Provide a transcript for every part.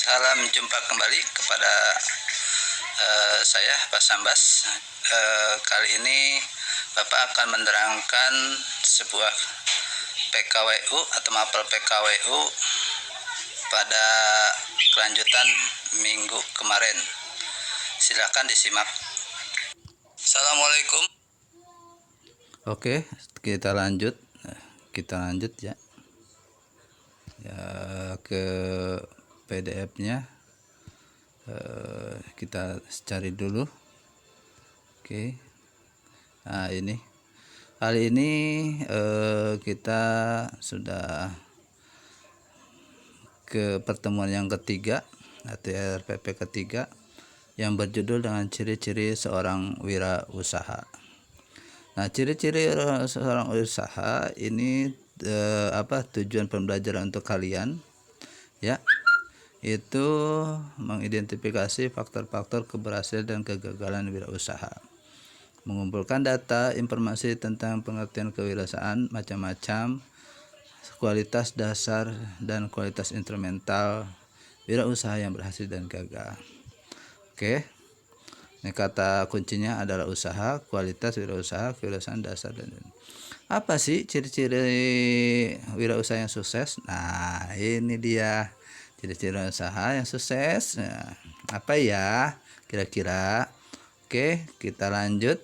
Salam jumpa kembali kepada saya Pak Sambas. Kali ini Bapak akan menerangkan sebuah PKWU atau mapel PKWU pada kelanjutan minggu kemarin. Silakan disimak. Assalamualaikum. Oke, kita lanjut ya. Ke PDF-nya kita cari dulu. Oke. Nah, ini kali ini kita sudah ke pertemuan yang ketiga atau RPP ketiga yang berjudul dengan ciri-ciri seorang wirausaha. Nah, ciri-ciri seorang usaha ini tujuan pembelajaran untuk kalian ya, itu mengidentifikasi faktor-faktor keberhasilan dan kegagalan wirausaha, mengumpulkan data informasi tentang pengertian kewirausahaan macam-macam, kualitas dasar dan kualitas instrumental wirausaha yang berhasil dan gagal. Oke. Ini kata kuncinya adalah usaha, kualitas wirausaha, kewirausahaan dasar dan apa sih ciri-ciri wirausaha yang sukses? Nah, ini dia ciri-ciri usaha yang sukses. Nah, apa ya kira-kira? Oke, kita lanjut.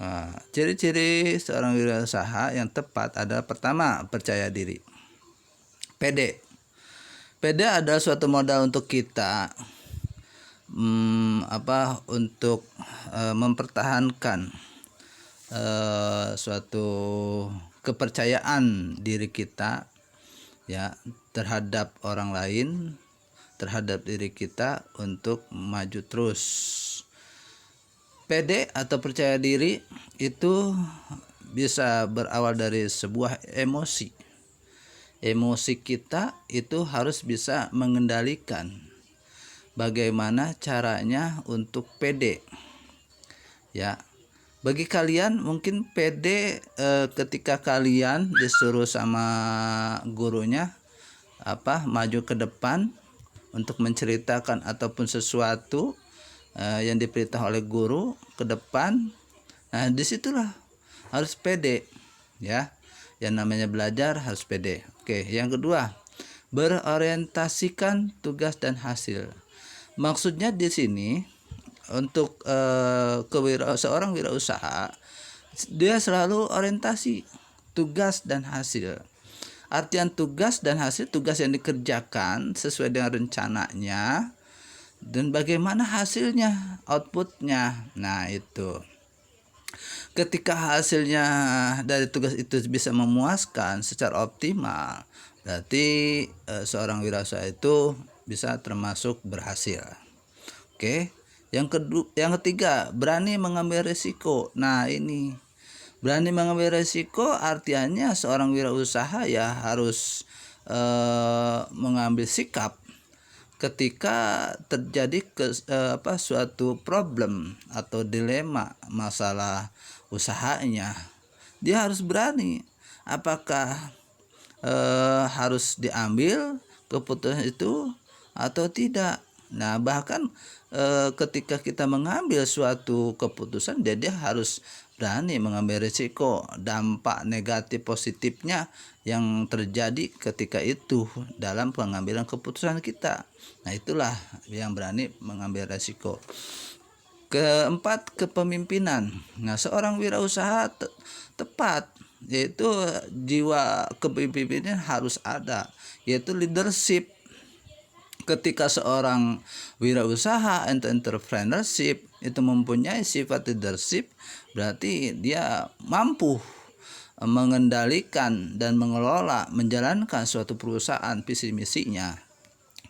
Nah, ciri-ciri seorang wirausaha yang tepat adalah pertama, percaya diri. PD adalah suatu modal untuk kita untuk mempertahankan suatu kepercayaan diri kita ya terhadap orang lain, terhadap diri kita untuk maju terus. PD atau percaya diri itu bisa berawal dari sebuah emosi. Emosi kita itu harus bisa mengendalikan bagaimana caranya untuk pede ya. Bagi kalian mungkin pede ketika kalian disuruh sama gurunya maju ke depan untuk menceritakan ataupun sesuatu yang diperintah oleh guru ke depan. Nah, disitulah harus pede ya. Yang namanya belajar harus pede. Oke, yang kedua, berorientasikan tugas dan hasil. Maksudnya di sini untuk seorang wirausaha, dia selalu orientasi tugas dan hasil. Artian tugas dan hasil, tugas yang dikerjakan sesuai dengan rencananya dan bagaimana hasilnya, outputnya. Nah, itu ketika hasilnya dari tugas itu bisa memuaskan secara optimal, berarti seorang wirausaha itu bisa termasuk berhasil. Oke. Yang ketiga, berani mengambil risiko. Nah, ini berani mengambil risiko artinya seorang wirausaha ya harus mengambil sikap ketika terjadi suatu problem atau dilema masalah usahanya. Dia harus berani apakah harus diambil keputusan itu atau tidak. Nah, bahkan ketika kita mengambil suatu keputusan, dia harus berani mengambil risiko dampak negatif positifnya yang terjadi ketika itu dalam pengambilan keputusan kita. Nah, itulah yang berani mengambil risiko. Keempat, kepemimpinan. Nah, seorang wirausaha tepat yaitu jiwa kepemimpinan harus ada, yaitu leadership. Ketika seorang wirausaha atau entrepreneurship itu mempunyai sifat leadership, berarti dia mampu mengendalikan dan mengelola, menjalankan suatu perusahaan visi misinya.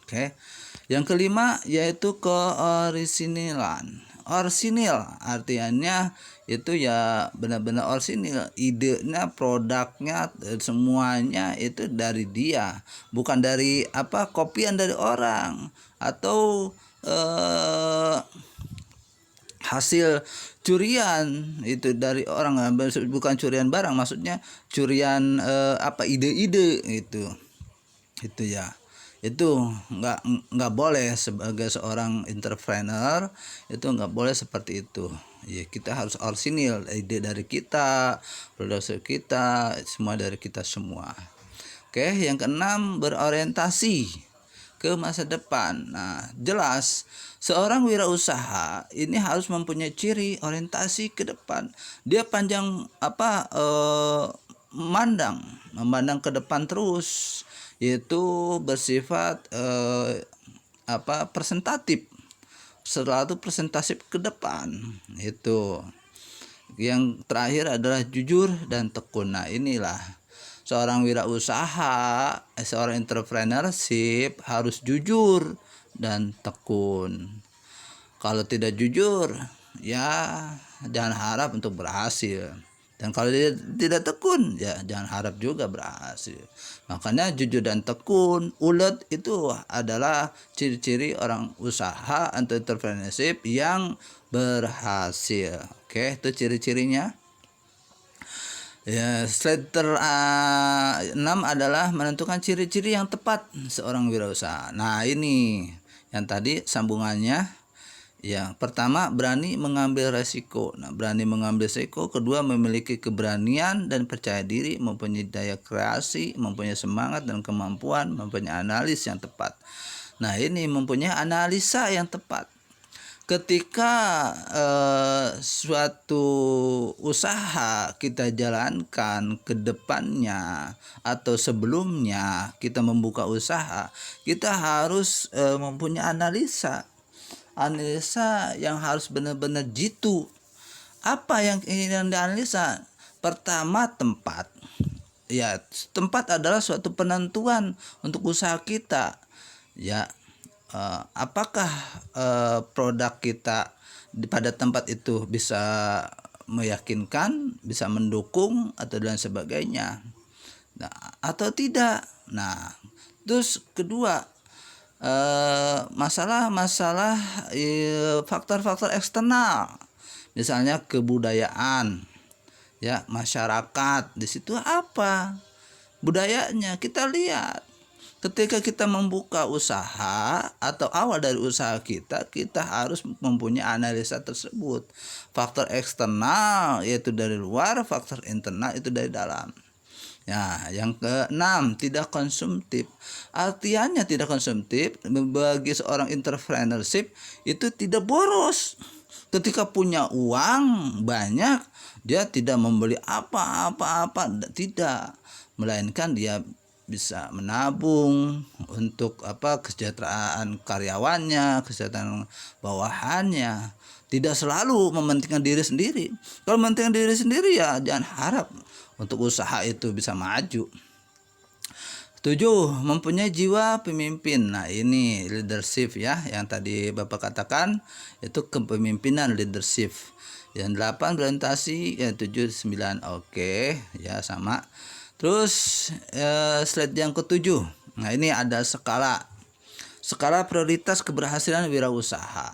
Oke. Yang kelima yaitu keorisinilan. Orisinil artinya itu ya benar-benar orisinil, idenya, produknya, semuanya itu dari dia, bukan dari kopian dari orang atau hasil curian itu dari orang, bukan curian barang, maksudnya curian ide-ide itu ya. Itu nggak boleh. Sebagai seorang entrepreneur itu nggak boleh seperti itu ya. Kita harus orisinil, ide dari kita, produksi kita, semua dari kita semua. Oke, yang keenam, berorientasi ke masa depan. Nah, jelas seorang wirausaha ini harus mempunyai ciri orientasi ke depan. Dia memandang ke depan terus, yaitu bersifat presentatif, selalu presentatif ke depan. Itu yang terakhir adalah jujur dan tekun. Nah, inilah seorang wirausaha, seorang entrepreneurship harus jujur dan tekun. Kalau tidak jujur, ya jangan harap untuk berhasil. Dan kalau dia tidak tekun, ya jangan harap juga berhasil. Makanya jujur dan tekun, ulet itu adalah ciri-ciri orang usaha atau entrepreneurship yang berhasil. Oke, itu ciri-cirinya. Ya, slide 6 adalah menentukan ciri-ciri yang tepat seorang wirausaha. Nah, ini yang tadi sambungannya. Ya, pertama, berani mengambil resiko. Nah, berani mengambil resiko. Kedua, memiliki keberanian dan percaya diri, mempunyai daya kreasi, mempunyai semangat dan kemampuan, mempunyai analis yang tepat. Nah, ini mempunyai analisa yang tepat. Ketika suatu usaha kita jalankan ke depannya atau sebelumnya kita membuka usaha, kita harus mempunyai analisa yang harus benar-benar jitu. Apa yang ingin dianalisa? Pertama, tempat. Ya, tempat adalah suatu penentuan untuk usaha kita. Ya, apakah produk kita pada tempat itu bisa meyakinkan, bisa mendukung atau dan sebagainya, nah, atau tidak. Nah, terus kedua, masalah faktor-faktor eksternal, misalnya kebudayaan, ya, masyarakat. Di situ apa budayanya kita lihat. Ketika kita membuka usaha atau awal dari usaha kita harus mempunyai analisa tersebut. Faktor eksternal yaitu dari luar, faktor internal itu dari dalam. Ya, yang keenam, tidak konsumtif. Artinya tidak konsumtif bagi seorang entrepreneurship itu tidak boros. Ketika punya uang banyak, dia tidak membeli apa-apa, tidak, melainkan dia bisa menabung untuk kesejahteraan karyawannya, kesejahteraan bawahannya. Tidak selalu mementingkan diri sendiri. Kalau mementingkan diri sendiri, ya jangan harap untuk usaha itu bisa maju. 7. Mempunyai jiwa pemimpin. Nah, ini leadership ya, yang tadi Bapak katakan itu kepemimpinan, leadership. Yang 8 orientasi, yang 7 9. Oke, ya sama. Terus slide yang ke-7. Nah, ini ada skala prioritas keberhasilan wirausaha.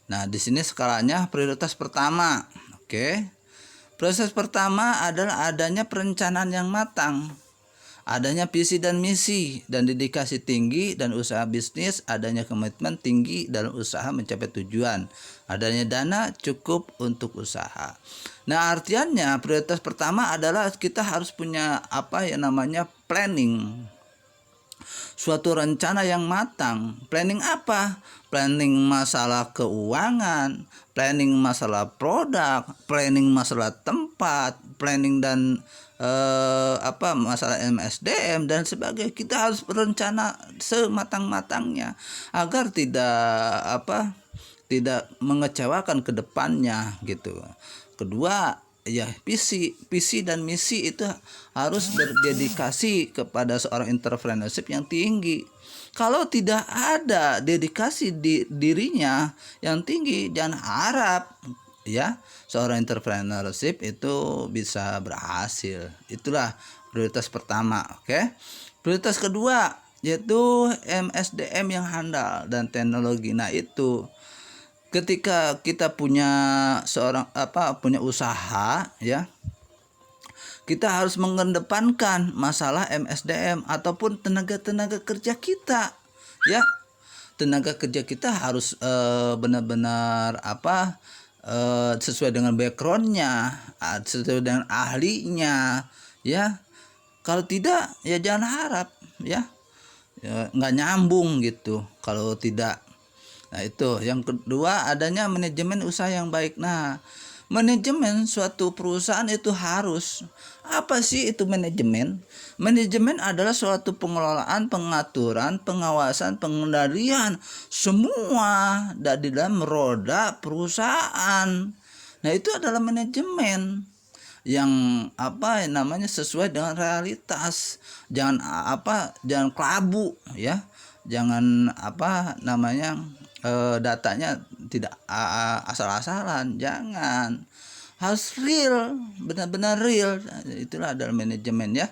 Nah, di sini skalanya prioritas pertama. Oke. Proses pertama adalah adanya perencanaan yang matang, adanya visi dan misi dan dedikasi tinggi dan usaha bisnis, adanya komitmen tinggi dalam usaha mencapai tujuan, adanya dana cukup untuk usaha. Nah, artiannya prioritas pertama adalah kita harus punya planning. Suatu rencana yang matang. Planning apa? Planning masalah keuangan, planning masalah produk, planning masalah tempat, planning dan masalah MSDM dan sebagainya. Kita harus berencana sematang-matangnya agar tidak mengecewakan ke depannya gitu. Kedua, ya visi dan misi itu harus berdedikasi kepada seorang entrepreneurship yang tinggi. Kalau tidak ada dedikasi dirinya yang tinggi, jangan harap ya seorang entrepreneurship itu bisa berhasil. Itulah prioritas pertama. Oke. Prioritas kedua yaitu MSDM yang handal dan teknologi. Nah, itu ketika kita punya punya usaha ya, kita harus mengedepankan masalah MSDM ataupun tenaga kerja kita, ya. Tenaga kerja kita harus benar-benar sesuai dengan backgroundnya, sesuai dengan ahlinya, ya. Kalau tidak, ya jangan harap, ya, nggak nyambung gitu kalau tidak. Nah, itu yang kedua, adanya manajemen usaha yang baik. Nah, manajemen suatu perusahaan itu harus apa sih itu manajemen? Manajemen adalah suatu pengelolaan, pengaturan, pengawasan, pengendalian semua di dalam roda perusahaan. Nah, itu adalah manajemen yang namanya sesuai dengan realitas. Jangan kelabu, ya. Jangan datanya tidak asal-asalan, jangan. Harus real, benar-benar real. Itulah adalah manajemen, ya.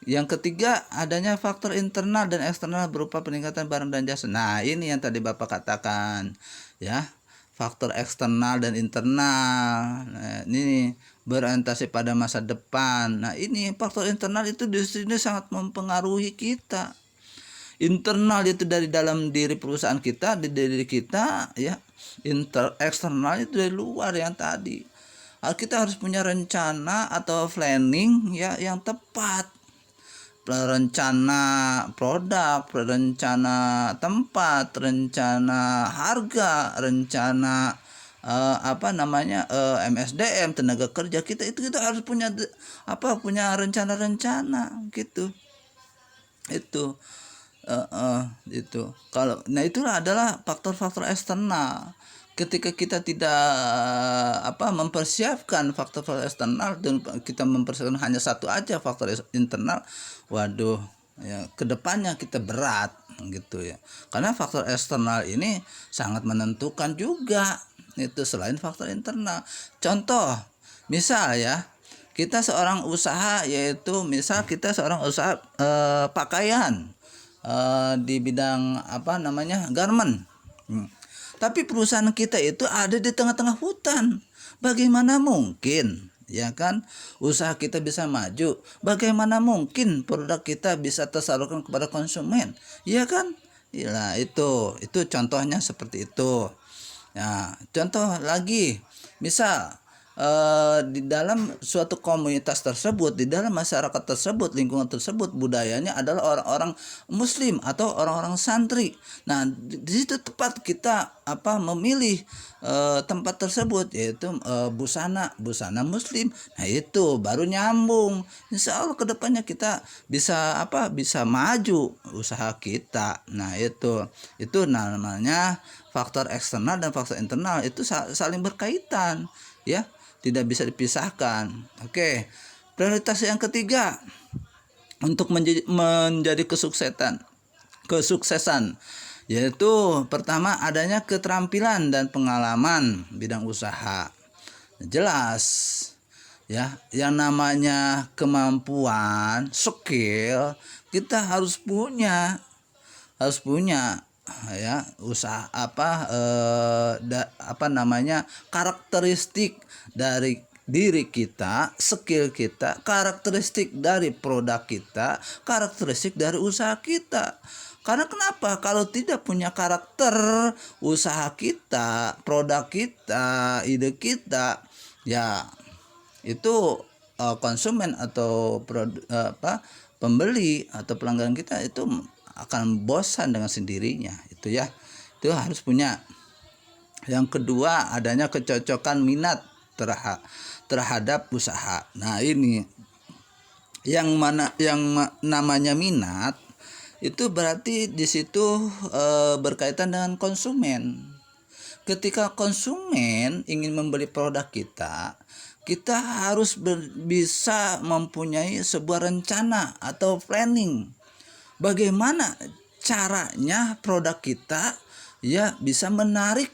Yang ketiga, adanya faktor internal dan eksternal berupa peningkatan barang dan jasa. Nah, ini yang tadi Bapak katakan, ya. Faktor eksternal dan internal. Nah, ini berorientasi pada masa depan. Nah, ini faktor internal itu di sini sangat mempengaruhi kita. Internal itu dari dalam diri perusahaan kita, di diri kita, ya. Eksternal itu dari luar yang tadi. Kita harus punya rencana atau planning, ya, yang tepat. Rencana produk, rencana tempat, rencana harga, rencana MSDM, tenaga kerja kita itu kita harus punya rencana-rencana gitu. Itu kalau itulah adalah faktor-faktor eksternal. Ketika kita tidak mempersiapkan faktor-faktor eksternal dan kita mempersiapkan hanya satu aja faktor internal, waduh, ya, kedepannya kita berat gitu, ya. Karena faktor eksternal ini sangat menentukan juga itu selain faktor internal. Contoh, misal, ya, kita seorang usaha, yaitu misal kita seorang usaha pakaian, di bidang garment. Tapi perusahaan kita itu ada di tengah-tengah hutan. Bagaimana mungkin, ya kan, usaha kita bisa maju? Bagaimana mungkin produk kita bisa tersalurkan kepada konsumen? Ya kan? Nah, itu contohnya seperti itu. Nah, contoh lagi, misal di dalam suatu komunitas tersebut, di dalam masyarakat tersebut, lingkungan tersebut, budayanya adalah orang-orang muslim atau orang-orang santri. Nah, di situ tepat kita memilih tempat tersebut, yaitu busana muslim. Nah, itu baru nyambung. Insya Allah kedepannya kita bisa maju usaha kita. Nah, itu namanya faktor eksternal dan faktor internal itu saling berkaitan, ya. Tidak bisa dipisahkan. Oke. Prioritas yang ketiga untuk menjadi kesuksesan yaitu pertama, adanya keterampilan dan pengalaman bidang usaha. Jelas, ya, yang namanya kemampuan, skill kita harus punya, ya, usaha karakteristik dari diri kita, skill kita, karakteristik dari produk kita, karakteristik dari usaha kita. Karena kenapa? Kalau tidak punya karakter usaha kita, produk kita, ide kita, ya itu konsumen atau pembeli atau pelanggan kita itu akan bosan dengan sendirinya, itu, ya. Itu harus punya. Yang kedua, adanya kecocokan minat terhadap usaha. Nah, ini yang namanya minat itu berarti di situ berkaitan dengan konsumen. Ketika konsumen ingin membeli produk kita harus bisa mempunyai sebuah rencana atau planning. Bagaimana caranya produk kita, ya, bisa menarik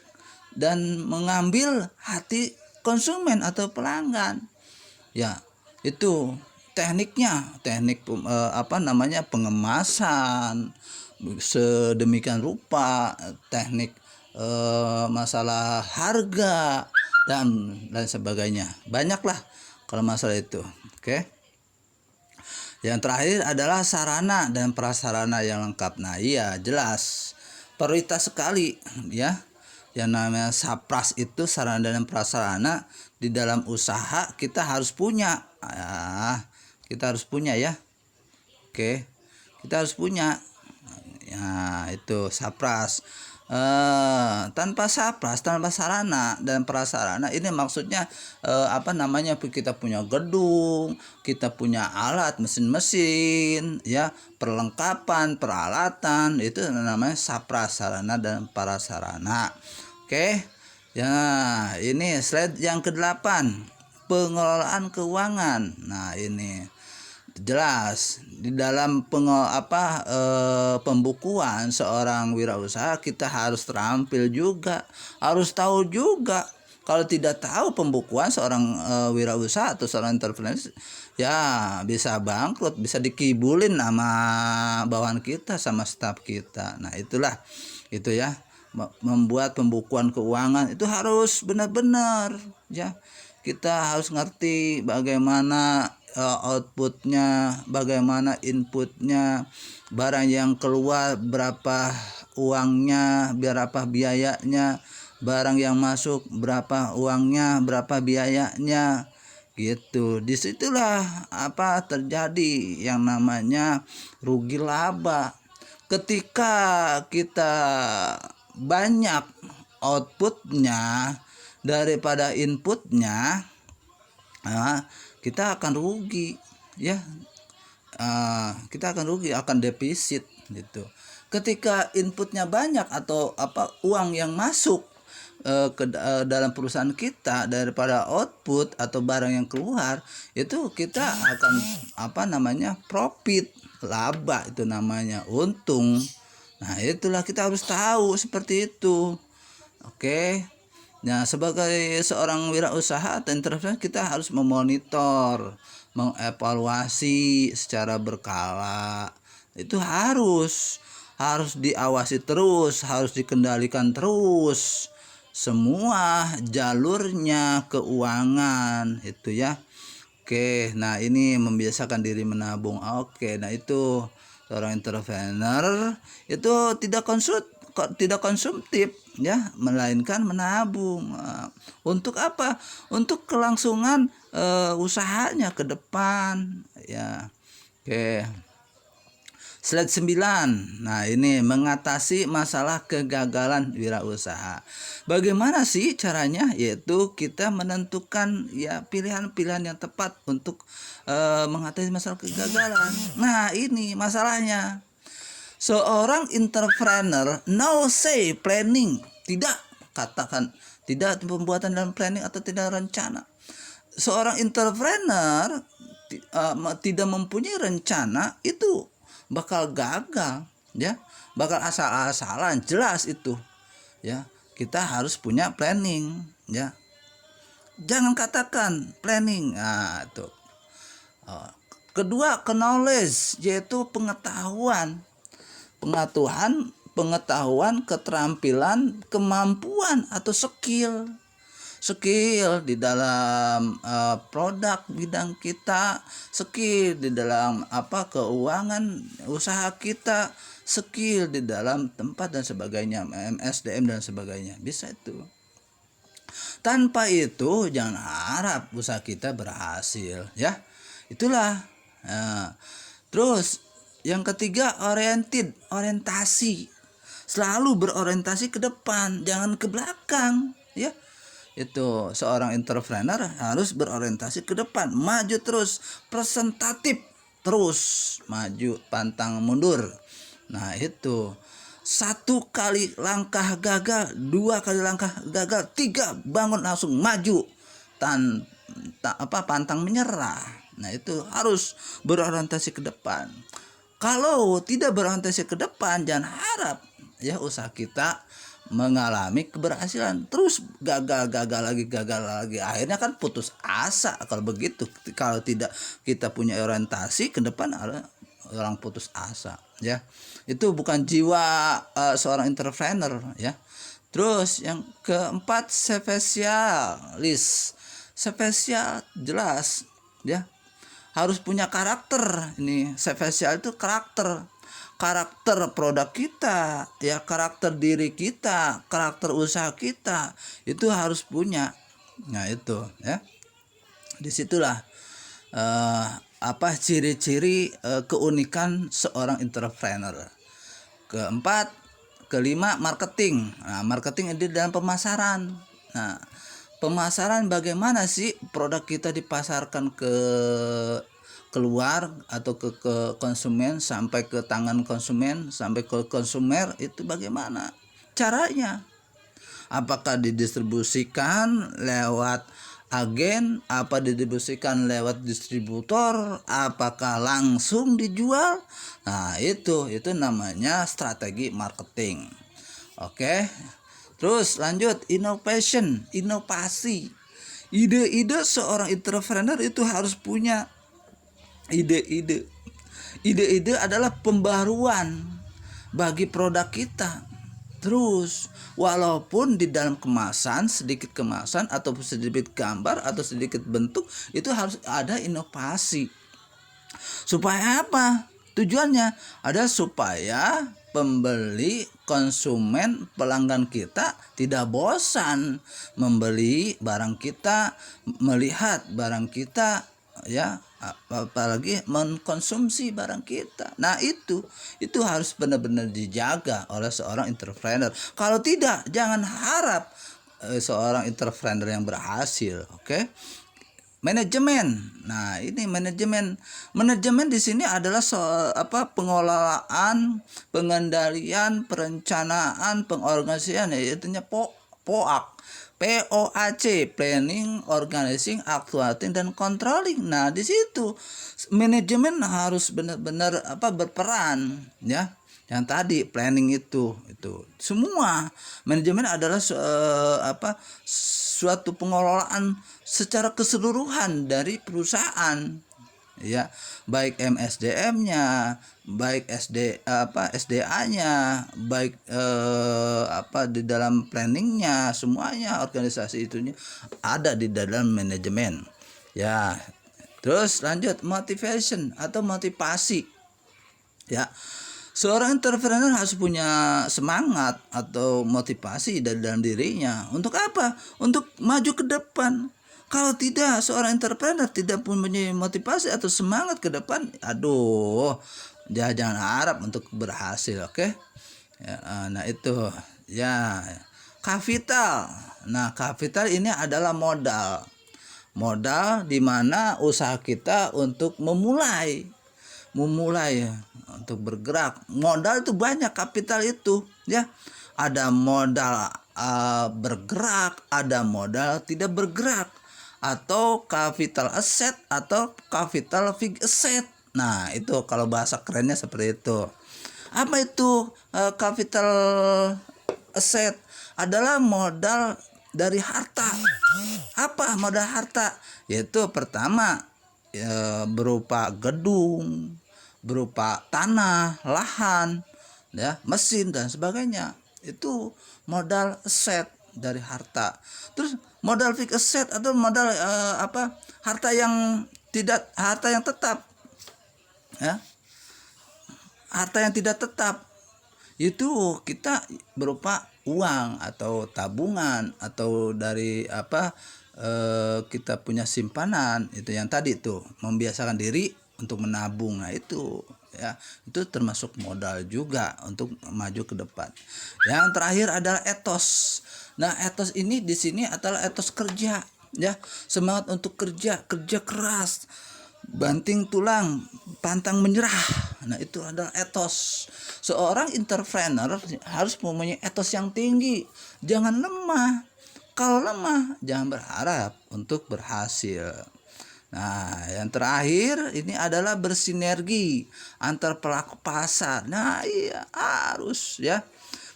dan mengambil hati konsumen atau pelanggan, ya. Itu teknik pengemasan sedemikian rupa, teknik masalah harga dan lain sebagainya. Banyaklah kalau masalah itu. Oke. Yang terakhir adalah sarana dan prasarana yang lengkap. Nah, iya jelas prioritas sekali ya. Yang namanya sapras itu sarana dan prasarana di dalam usaha kita harus punya. Kita harus punya ya. Oke. Kita harus punya. Ya, itu sapras. Tanpa sapras, tanpa sarana dan prasarana, ini maksudnya kita punya gedung, kita punya alat mesin-mesin ya, perlengkapan peralatan, itu namanya sapras, sarana dan prasarana. Oke ya, ini slide yang ke-8, pengelolaan keuangan. Nah, ini jelas di dalam pembukuan seorang wirausaha kita harus terampil juga, harus tahu juga. Kalau tidak tahu pembukuan seorang wirausaha atau seorang entrepreneur, ya bisa bangkrut, bisa dikibulin sama bawahan kita, sama staf kita. Nah, itulah itu ya, membuat pembukuan keuangan itu harus benar-benar ya. Kita harus ngerti bagaimana outputnya, bagaimana inputnya, barang yang keluar berapa uangnya, berapa biayanya, barang yang masuk berapa uangnya, berapa biayanya, gitu. Disitulah terjadi yang namanya rugi laba. Ketika kita banyak outputnya daripada inputnya, kita akan rugi ya. Kita akan rugi, akan defisit gitu. Ketika inputnya banyak atau uang yang masuk ke dalam perusahaan kita daripada output atau barang yang keluar, itu kita akan profit, laba, itu namanya untung. Nah, itulah kita harus tahu seperti itu. Oke. Nah, sebagai seorang wirausaha atau entrepreneur, kita harus memonitor, mengevaluasi secara berkala. Itu harus diawasi terus, harus dikendalikan terus semua jalurnya keuangan itu ya. Oke, nah ini membiasakan diri menabung. Oke, nah itu seorang entrepreneur itu tidak konsumtif ya, melainkan menabung. Untuk apa? Untuk kelangsungan usahanya ke depan ya. Oke. Slide 9. Nah, ini mengatasi masalah kegagalan wirausaha. Bagaimana sih caranya? Yaitu kita menentukan ya pilihan-pilihan yang tepat untuk mengatasi masalah kegagalan. Nah, ini masalahnya. Seorang entrepreneur no say planning, tidak pembuatan dalam planning atau tidak rencana. Seorang entrepreneur tidak mempunyai rencana, itu bakal gagal ya, bakal asal-asalan, jelas itu ya. Kita harus punya planning ya, jangan katakan planning. Nah, itu kedua, knowledge, yaitu pengetahuan, keterampilan, kemampuan atau skill di dalam produk bidang kita, skill di dalam keuangan usaha kita, skill di dalam tempat dan sebagainya, MSDM dan sebagainya. Bisa itu. Tanpa itu jangan harap usaha kita berhasil ya. Itulah. Terus yang ketiga, orientasi. Selalu berorientasi ke depan, jangan ke belakang ya. Itu seorang entrepreneur harus berorientasi ke depan, maju terus, presentatif terus, maju pantang mundur. Nah, itu 1 kali langkah gagal, 2 kali langkah gagal, 3 bangun langsung maju, pantang menyerah. Nah, itu harus berorientasi ke depan. Kalau tidak berorientasi ke depan, jangan harap ya usaha kita mengalami keberhasilan. Terus gagal lagi, akhirnya kan putus asa. Kalau begitu, kalau tidak kita punya orientasi ke depan, orang putus asa ya. Itu bukan jiwa seorang entrepreneur ya. Terus yang keempat, spesial jelas ya. harus punya karakter. Ini spesial itu karakter produk kita, ya, karakter diri kita, karakter usaha kita itu harus punya. Nah itu ya, disitulah ciri-ciri keunikan seorang entrepreneur. Keempat, kelima, marketing. Nah, marketing ini dalam pemasaran. Nah, pemasaran bagaimana sih produk kita dipasarkan ke keluar atau ke konsumen, sampai ke tangan konsumen, sampai ke konsumer, itu bagaimana caranya? Apakah didistribusikan lewat agen, apa didistribusikan lewat distributor, apakah langsung dijual? Nah, itu namanya strategi marketing. Oke. Terus lanjut, inovasi. Ide-ide seorang entrepreneur itu harus punya ide-ide. Ide-ide adalah pembaruan bagi produk kita. Terus walaupun di dalam kemasan, sedikit kemasan atau sedikit gambar atau sedikit bentuk, itu harus ada inovasi. Supaya apa? Tujuannya ada supaya pembeli, konsumen, pelanggan kita tidak bosan membeli barang kita, melihat barang kita, ya, apalagi mengkonsumsi barang kita. Nah, itu harus benar-benar dijaga oleh seorang entrepreneur. Kalau tidak, jangan harap seorang entrepreneur yang berhasil. Oke. Manajemen. Nah, ini manajemen di sini adalah pengelolaan, pengendalian, perencanaan, pengorganisasian, yaitu POAC. POAC, planning, organizing, actuating, dan controlling. Nah, di situ manajemen harus benar-benar berperan, ya. Yang tadi planning itu semua manajemen adalah suatu pengelolaan secara keseluruhan dari perusahaan, ya, baik MSDM-nya, baik SDA-nya, baik di dalam planningnya, semuanya organisasi itunya ada di dalam manajemen, ya. Terus lanjut, motivation atau motivasi, ya. Seorang entrepreneur harus punya semangat atau motivasi dari dalam dirinya. Untuk apa? Untuk maju ke depan. Kalau tidak, seorang entrepreneur tidak punya motivasi atau semangat ke depan, jangan harap untuk berhasil, oke? Ya, nah itu, ya, kapital. Nah, kapital ini adalah modal di mana usaha kita untuk memulai untuk bergerak. Modal itu banyak, kapital itu, ya. Ada modal bergerak, ada modal tidak bergerak, atau capital asset atau capital fixed asset. Nah, itu kalau bahasa kerennya seperti itu. Apa itu capital asset? Adalah modal dari harta. Apa modal harta? Yaitu pertama, berupa gedung, berupa tanah, lahan, ya, mesin dan sebagainya. Itu modal aset dari harta. Terus modal fixed asset atau modal harta yang tetap, ya. Harta yang tidak tetap itu kita berupa uang atau tabungan atau dari kita punya simpanan, itu yang tadi tuh, membiasakan diri untuk menabung. Nah, itu, ya, itu termasuk modal juga untuk maju ke depan. Yang terakhir adalah etos. Nah, etos ini di sini adalah etos kerja, ya, semangat untuk kerja keras, banting tulang, pantang menyerah. Nah, itu adalah etos. Seorang entrepreneur harus mempunyai etos yang tinggi, jangan lemah. Kalau lemah, jangan berharap untuk berhasil. Nah, yang terakhir ini adalah bersinergi antar pelaku pasar. Nah, iya, harus, ya.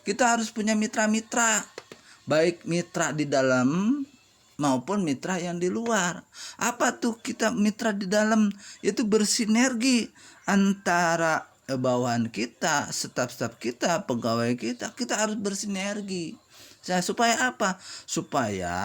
Kita harus punya mitra-mitra, baik mitra di dalam maupun mitra yang di luar. Apa tuh kita mitra di dalam? Itu bersinergi antara bawahan kita, staf-staf kita, pegawai kita harus bersinergi. Supaya apa? Supaya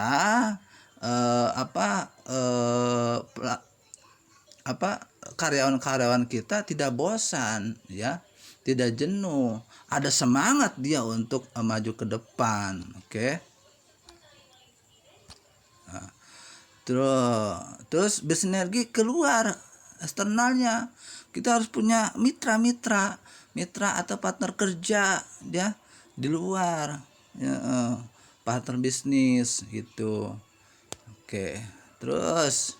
karyawan-karyawan kita tidak bosan, ya, tidak jenuh, ada semangat dia untuk maju ke depan. Oke. Terus bersinergi keluar eksternalnya. Kita harus punya mitra atau partner kerja, ya, di luar, ya, partner bisnis gitu. Oke. Terus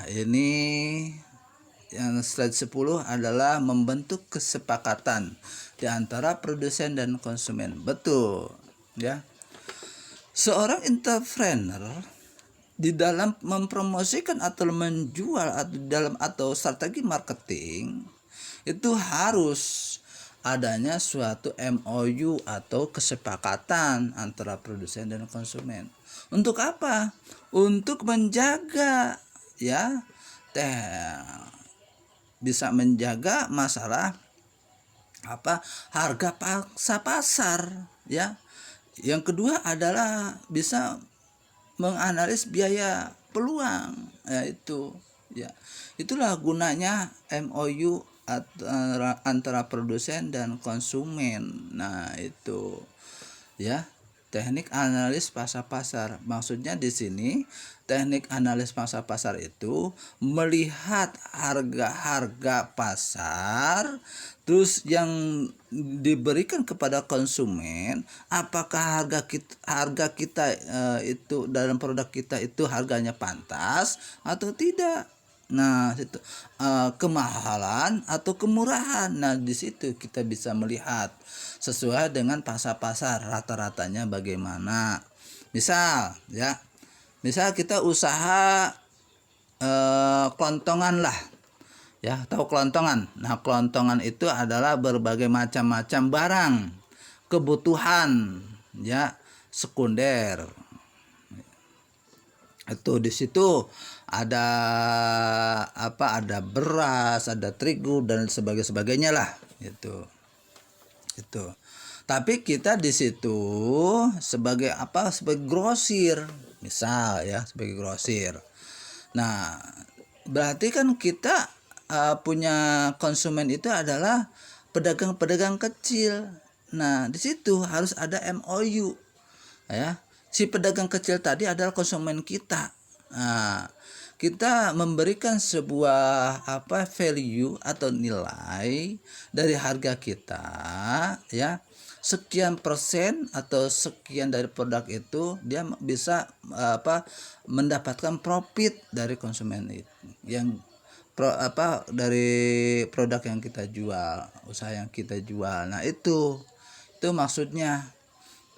ini yang slide 10 adalah membentuk kesepakatan di antara produsen dan konsumen. Betul, ya. Seorang entrepreneur di dalam mempromosikan atau menjual atau strategi marketing itu harus adanya suatu MOU atau kesepakatan antara produsen dan konsumen. Untuk apa? Untuk menjaga, ya, bisa menjaga masalah harga paksa pasar, ya. Yang kedua adalah bisa menganalis biaya peluang, itu, ya. Itulah gunanya MOU antara produsen dan konsumen. Nah, itu, ya. Teknik analis pasar. Maksudnya di sini teknik analis pasar itu melihat harga-harga pasar, terus yang diberikan kepada konsumen, apakah harga kita itu dalam produk kita itu harganya pantas atau tidak. Nah, itu kemahalan atau kemurahan. Nah, di situ kita bisa melihat sesuai dengan pasar rata-ratanya bagaimana. Misal kita usaha kelontongan lah, ya, tahu kelontongan. Nah, kelontongan itu adalah berbagai macam-macam barang kebutuhan, ya, sekunder. Itu di situ ada ada beras, ada terigu dan sebagainya lah, itu. Tapi kita di situ sebagai sebagai grosir, misal, ya, sebagai grosir. Nah, berarti kan kita punya konsumen itu adalah pedagang-pedagang kecil. Nah, di situ harus ada MOU, ya. Si pedagang kecil tadi adalah konsumen kita. Nah, kita memberikan sebuah value atau nilai dari harga kita, ya, sekian persen atau sekian dari produk itu dia bisa mendapatkan profit dari konsumen itu, yang dari produk yang kita jual, usaha yang kita jual. Nah, itu maksudnya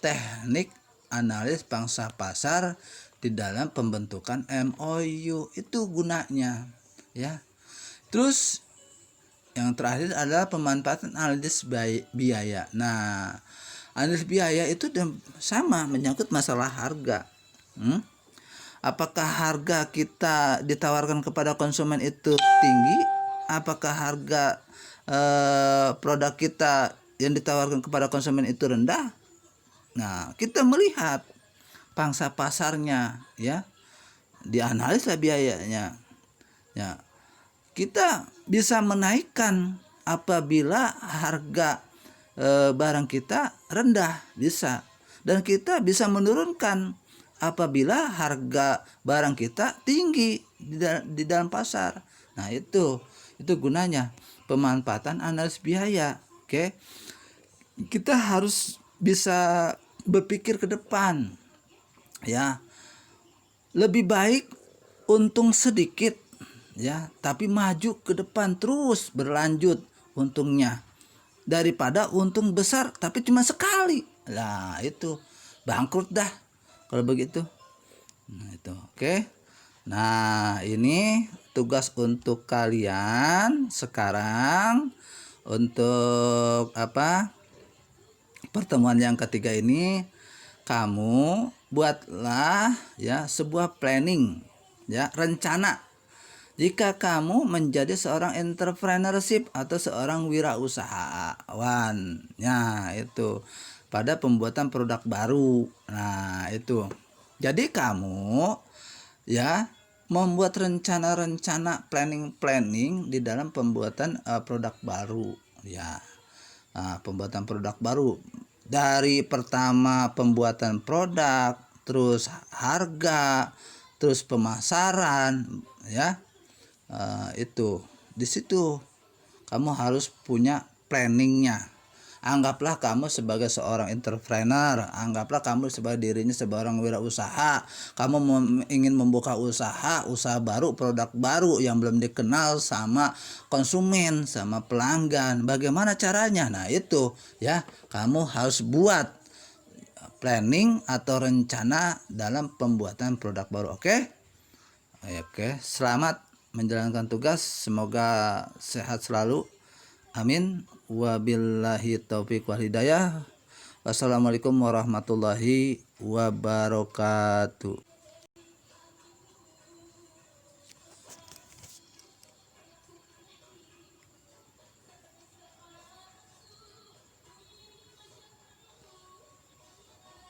teknik analis pangsa pasar di dalam pembentukan MOU, itu gunanya, ya. Terus yang terakhir adalah pemanfaatan analisis biaya. Nah, analisis biaya itu sama menyangkut masalah harga. Apakah harga kita ditawarkan kepada konsumen itu tinggi? Apakah harga produk kita yang ditawarkan kepada konsumen itu rendah? Nah, kita melihat pangsa pasarnya, ya, dianalisa biayanya, ya. Kita bisa menaikkan apabila harga barang kita rendah, bisa, dan kita bisa menurunkan apabila harga barang kita tinggi di dalam pasar. Nah, itu gunanya pemanfaatan analis biaya. Oke. Kita harus bisa berpikir ke depan, ya. Lebih baik untung sedikit, ya, tapi maju ke depan terus berlanjut untungnya, daripada untung besar tapi cuma sekali. Nah, itu bangkrut dah kalau begitu. Nah, itu. Oke. Nah, ini tugas untuk kalian sekarang untuk pertemuan yang ketiga ini. Kamu buatlah, ya, sebuah planning, ya, rencana jika kamu menjadi seorang entrepreneurship atau seorang wirausahawan. Nah, itu pada pembuatan produk baru. Nah, itu. Jadi kamu, ya, membuat rencana-rencana, planning di dalam pembuatan produk baru ya. Nah, pembuatan produk baru dari pertama pembuatan produk, terus harga, terus pemasaran ya. Itu di situ kamu harus punya planningnya. Anggaplah kamu sebagai seorang entrepreneur, anggaplah kamu sebagai dirinya seorang wirausaha. Kamu ingin membuka usaha baru, produk baru yang belum dikenal sama konsumen, sama pelanggan. Bagaimana caranya? Nah, itu ya, kamu harus buat planning atau rencana dalam pembuatan produk baru. Oke? Oke, selamat menjalankan tugas. Semoga sehat selalu. Amin. Wabillahi taufiq wal hidayah. Wassalamualaikum warahmatullahi wabarakatuh.